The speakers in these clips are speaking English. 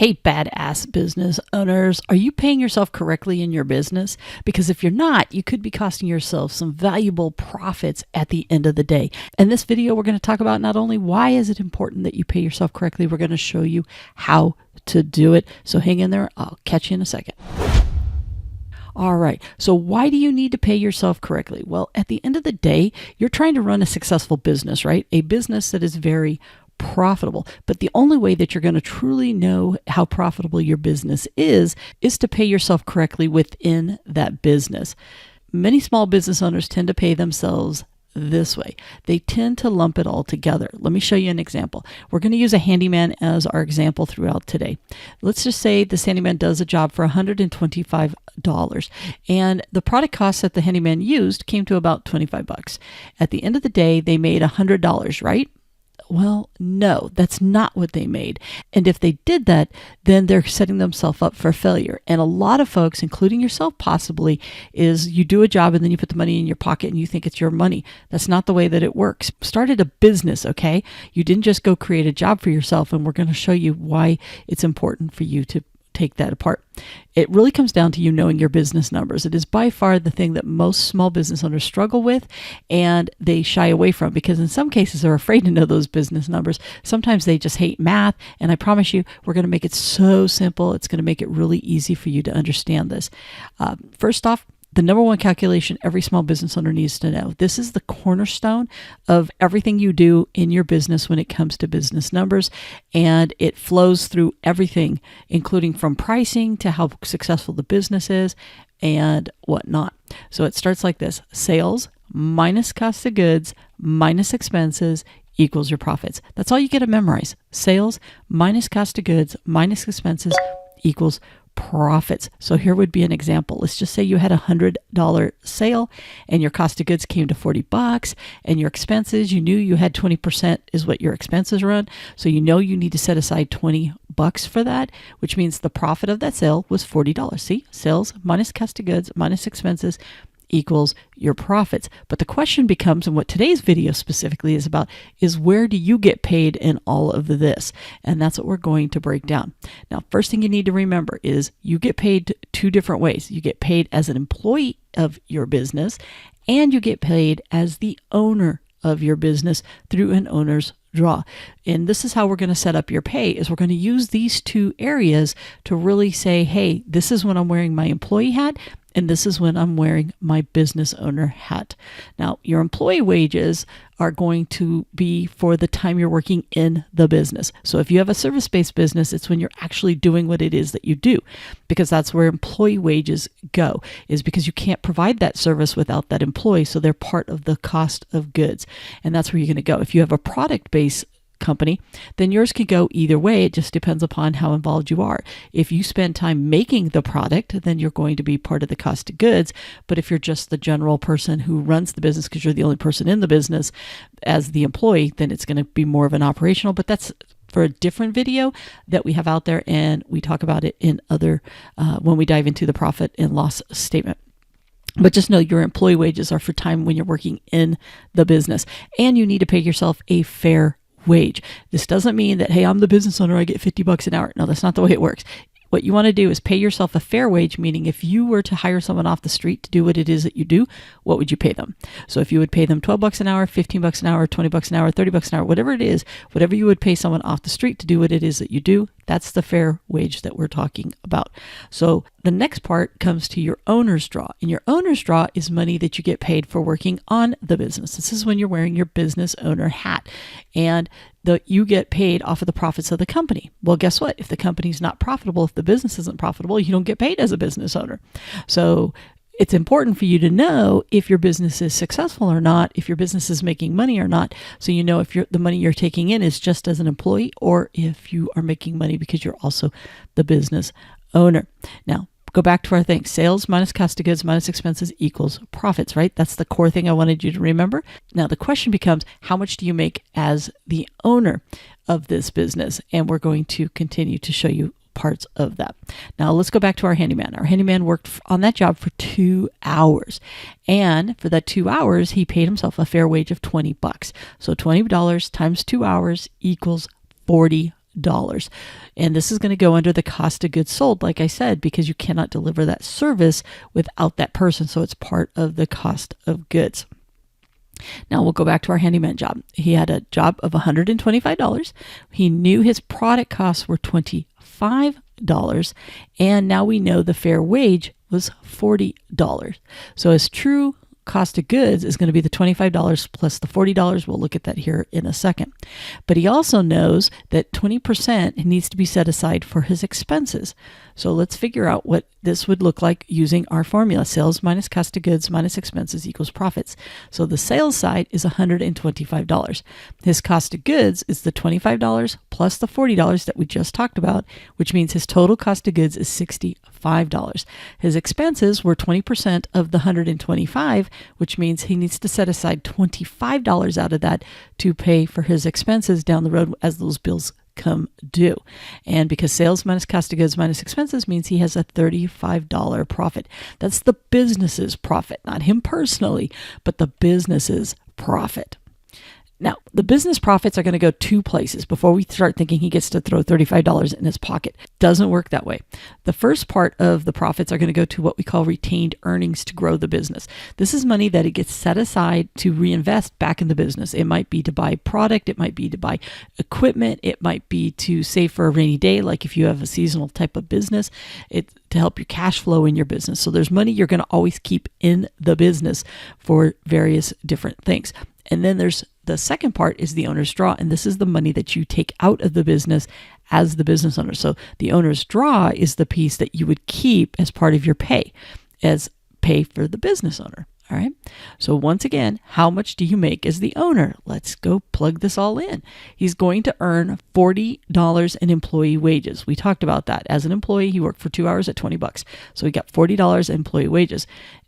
Hey, badass business owners, are you paying yourself correctly in your business? Because if you're not, you could be costing yourself some valuable profits at the end of the day. In this video, we're going to talk about not only why is it important that you pay yourself correctly, we're going to show you how to do it. So hang in there. I'll catch you in a second. All right. So why do you need to pay yourself correctly? Well, at the end of the day, you're trying to run a successful business, right? A business that is very profitable. But the only way that you're going to truly know how profitable your business is to pay yourself correctly within that business. Many small business owners tend to pay themselves this way. They tend to lump it all together. Let me show you an example. We're going to use a handyman as our example throughout today. Let's just say this handyman does a job for $125 and the product cost that the handyman used came to about $25. At the end of the day, they made $100, right? Well, no, that's not what they made. And if they did that, then they're setting themselves up for failure. And a lot of folks, including yourself possibly, is you do a job and then you put the money in your pocket and you think it's your money. That's not the way that it works. Started a business, okay? You didn't just go create a job for yourself, and we're going to show you why it's important for you to take that apart. It really comes down to you knowing your business numbers. It is by far the thing that most small business owners struggle with and they shy away from, because in some cases they're afraid to know those business numbers. Sometimes they just hate math, and I promise you we're going to make it so simple. It's going to make it really easy for you to understand this. First off, the number one calculation every small business owner needs to know. This is the cornerstone of everything you do in your business when it comes to business numbers, and it flows through everything, including from pricing to how successful the business is and whatnot. So it starts like this: sales minus cost of goods minus expenses equals your profits. That's all you get to memorize. Sales minus cost of goods minus expenses equals profits. So here would be an example. Let's just say you had $100 sale and your cost of goods came to $40, and your expenses, you knew you had 20% is what your expenses run. So you know you need to set aside $20 for that, which means the profit of that sale was $40. See, sales minus cost of goods minus expenses equals your profits. But the question becomes, and what today's video specifically is about, is where do you get paid in all of this? And that's what we're going to break down. Now, first thing you need to remember is you get paid two different ways. You get paid as an employee of your business, and you get paid as the owner of your business through an owner's draw. And this is how we're going to set up your pay, is we're going to use these two areas to really say, hey, this is when I'm wearing my employee hat, and this is when I'm wearing my business owner hat. Now, your employee wages are going to be for the time you're working in the business. So if you have a service-based business, it's when you're actually doing what it is that you do, because that's where employee wages go, is because you can't provide that service without that employee. So they're part of the cost of goods. And that's where you're going to go. If you have a product-based company, then yours can go either way. It just depends upon how involved you are. If you spend time making the product, then you're going to be part of the cost of goods. But if you're just the general person who runs the business, because you're the only person in the business as the employee, then it's going to be more of an operational. But that's for a different video that we have out there, and we talk about it in other when we dive into the profit and loss statement. But just know your employee wages are for time when you're working in the business, and you need to pay yourself a fair wage. This doesn't mean that, hey, I'm the business owner, I get $50 an hour. No, that's not the way it works. What you want to do is pay yourself a fair wage, meaning if you were to hire someone off the street to do what it is that you do, what would you pay them? So if you would pay them $12 an hour, $15 an hour, $20 an hour, $30 an hour, whatever it is, whatever you would pay someone off the street to do what it is that you do, that's the fair wage that we're talking about. So the next part comes to your owner's draw. And your owner's draw is money that you get paid for working on the business. This is when you're wearing your business owner hat. And you get paid off of the profits of the company. Well, guess what? If the company's not profitable, if the business isn't profitable, you don't get paid as a business owner. So it's important for you to know if your business is successful or not, if your business is making money or not, so you know if the money you're taking in is just as an employee, or if you are making money because you're also the business owner. Now, go back to our thing. Sales minus cost of goods minus expenses equals profits, right? That's the core thing I wanted you to remember. Now, the question becomes, how much do you make as the owner of this business? And we're going to continue to show you parts of that. Now, let's go back to our handyman. Our handyman worked on that job for 2 hours. And for that 2 hours, he paid himself a fair wage of $20. So $20 times 2 hours equals $40. And this is going to go under the cost of goods sold, like I said, because you cannot deliver that service without that person. So it's part of the cost of goods. Now we'll go back to our handyman job. He had a job of $125. He knew his product costs were $25. And now we know the fair wage was $40. So his true cost of goods is going to be the $25 plus the $40. We'll look at that here in a second. But he also knows that 20% needs to be set aside for his expenses. So let's figure out what this would look like using our formula. Sales minus cost of goods minus expenses equals profits. So the sales side is $125. His cost of goods is the $25 plus the $40 that we just talked about, which means his total cost of goods is $65. His expenses were 20% of the $125, which means he needs to set aside $25 out of that to pay for his expenses down the road as those bills come due. And because sales minus cost of goods minus expenses means he has a $35 profit. That's the business's profit, not him personally, but the business's profit. Now, the business profits are going to go two places before we start thinking he gets to throw $35 in his pocket. Doesn't work that way. The first part of the profits are going to go to what we call retained earnings to grow the business. This is money that it gets set aside to reinvest back in the business. It might be to buy product. It might be to buy equipment. It might be to save for a rainy day, like if you have a seasonal type of business. It's to help your cash flow in your business. So there's money you're going to always keep in the business for various different things. And then there's the second part is the owner's draw, and this is the money that you take out of the business as the business owner. So the owner's draw is the piece that you would keep as part of your pay, as pay for the business owner. All right. So once again, how much do you make as the owner? Let's go plug this all in. He's going to earn $40 in employee wages. We talked about that. As an employee, he worked for 2 hours at $20. So he got $40 in employee wages.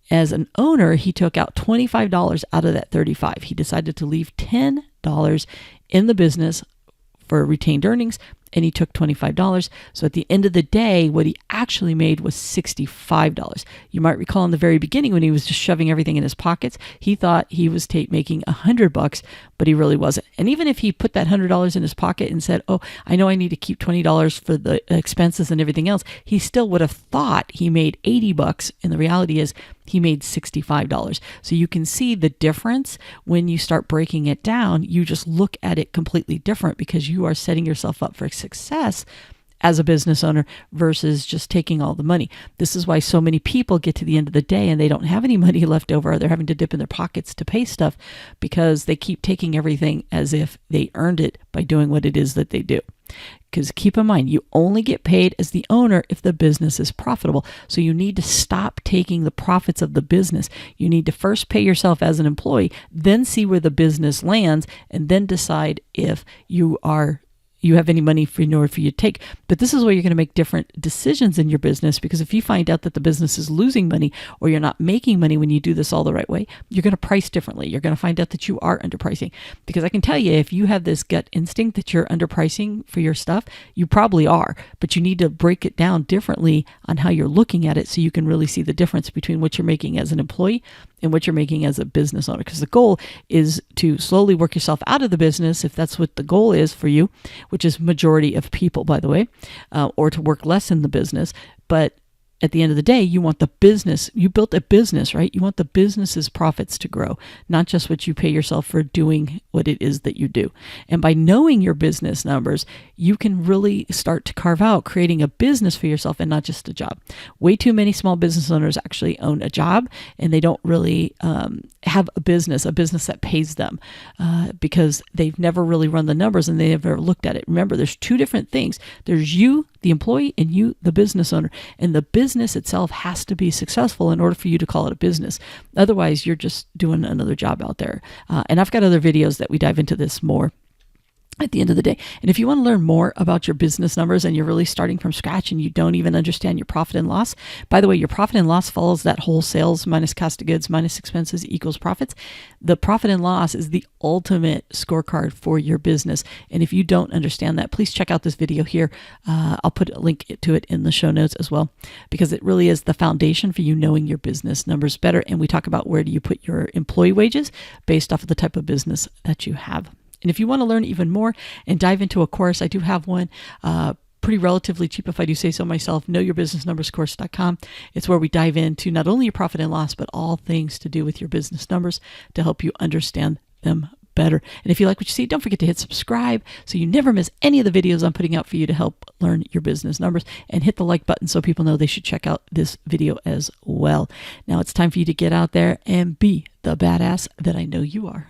As an owner, he took out $25 out of that $35. He decided to leave $10 in the business for retained earnings, and he took $25. So at the end of the day, what he actually made was $65. You might recall in the very beginning when he was just shoving everything in his pockets, he thought he was making $100, but he really wasn't. And even if he put that $100 in his pocket and said, oh, I know I need to keep $20 for the expenses and everything else, he still would have thought he made $80. And the reality is he made $65. So you can see the difference when you start breaking it down. You just look at it completely different because you are setting yourself up for success as a business owner versus just taking all the money. This is why so many people get to the end of the day and they don't have any money left over, or they're having to dip in their pockets to pay stuff because they keep taking everything as if they earned it by doing what it is that they do. Because keep in mind, you only get paid as the owner if the business is profitable. So you need to stop taking the profits of the business. You need to first pay yourself as an employee, then see where the business lands, and then decide if you have any money in order for you to take. But this is where you're going to make different decisions in your business, because if you find out that the business is losing money or you're not making money when you do this all the right way, you're going to price differently. You're going to find out that you are underpricing. Because I can tell you, if you have this gut instinct that you're underpricing for your stuff, you probably are, but you need to break it down differently on how you're looking at it so you can really see the difference between what you're making as an employee and what you're making as a business owner. Because the goal is to slowly work yourself out of the business, if that's what the goal is for you, which is majority of people, by the way, or to work less in the business. But at the end of the day, you want the business, you built a business, right? You want the business's profits to grow, not just what you pay yourself for doing what it is that you do. And by knowing your business numbers, you can really start to carve out creating a business for yourself and not just a job. Way too many small business owners actually own a job and they don't really have a business that pays them because they've never really run the numbers and they never looked at it. Remember, there's two different things. There's you, the employee, and you, the business owner. And the business itself has to be successful in order for you to call it a business. Otherwise, you're just doing another job out there. And I've got other videos that we dive into this more at the end of the day. And if you want to learn more about your business numbers and you're really starting from scratch and you don't even understand your profit and loss, by the way, your profit and loss follows that whole sales minus cost of goods minus expenses equals profits. The profit and loss is the ultimate scorecard for your business. And if you don't understand that, please check out this video here. I'll put a link to it in the show notes as well, because it really is the foundation for you knowing your business numbers better. And we talk about where do you put your employee wages based off of the type of business that you have. And if you want to learn even more and dive into a course, I do have one pretty relatively cheap, if I do say so myself, knowyourbusinessnumberscourse.com. It's where we dive into not only your profit and loss, but all things to do with your business numbers to help you understand them better. And if you like what you see, don't forget to hit subscribe so you never miss any of the videos I'm putting out for you to help learn your business numbers, and hit the like button so people know they should check out this video as well. Now it's time for you to get out there and be the badass that I know you are.